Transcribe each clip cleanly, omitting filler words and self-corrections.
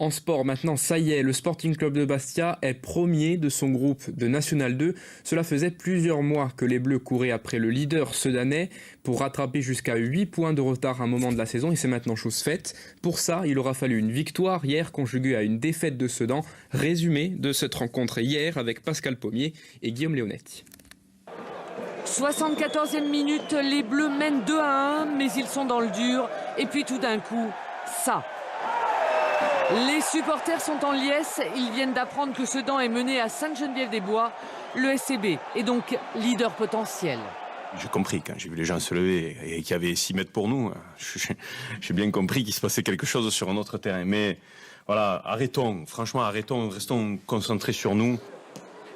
En sport, maintenant, ça y est, le Sporting Club de Bastia est premier de son groupe de National 2. Cela faisait plusieurs mois que les Bleus couraient après le leader sedanais pour rattraper jusqu'à 8 points de retard à un moment de la saison et c'est maintenant chose faite. Pour ça, il aura fallu une victoire hier conjuguée à une défaite de Sedan. Résumé de cette rencontre hier avec Pascal Pommier et Guillaume Leonetti. 74e minute, les Bleus mènent 2-1, mais ils sont dans le dur. Et puis tout d'un coup, ça. Les supporters sont en liesse. Ils viennent d'apprendre que Sedan est mené à Sainte-Geneviève-des-Bois. Le SCB est donc leader potentiel. J'ai compris quand j'ai vu les gens se lever et qu'il y avait 6 mètres pour nous. J'ai bien compris qu'il se passait quelque chose sur un autre terrain. Mais voilà, arrêtons, franchement arrêtons, restons concentrés sur nous.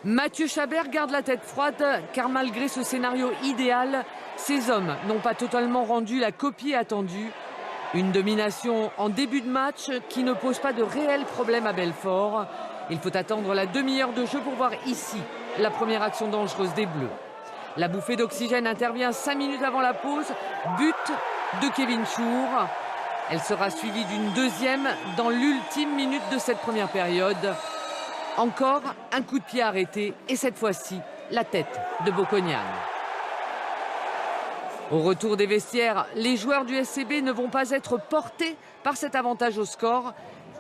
Mathieu Chabert garde la tête froide car malgré ce scénario idéal, ces hommes n'ont pas totalement rendu la copie attendue. Une domination en début de match qui ne pose pas de réels problèmes à Belfort. Il faut attendre la demi-heure de jeu pour voir ici la première action dangereuse des Bleus. La bouffée d'oxygène intervient 5 minutes avant la pause. But de Kevin Chour. Elle sera suivie d'une deuxième dans l'ultime minute de cette première période. Encore un coup de pied arrêté et cette fois-ci, la tête de Bocognan. Au retour des vestiaires, les joueurs du SCB ne vont pas être portés par cet avantage au score.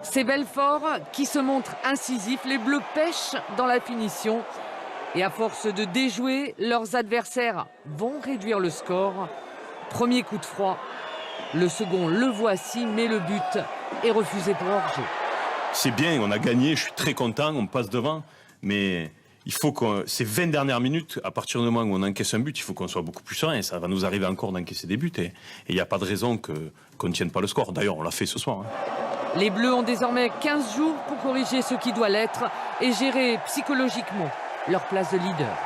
C'est Belfort qui se montre incisif. Les Bleus pêchent dans la finition. Et à force de déjouer, leurs adversaires vont réduire le score. Premier coup de froid. Le second, le voici, mais le but est refusé pour hors-jeu. C'est bien, on a gagné, je suis très content, on passe devant. Mais il faut que ces 20 dernières minutes, à partir du moment où on encaisse un but, il faut qu'on soit beaucoup plus serein. Ça va nous arriver encore d'encaisser des buts. Et il n'y a pas de raison qu'on ne tienne pas le score. D'ailleurs, on l'a fait ce soir. Les Bleus ont désormais 15 jours pour corriger ce qui doit l'être et gérer psychologiquement leur place de leader.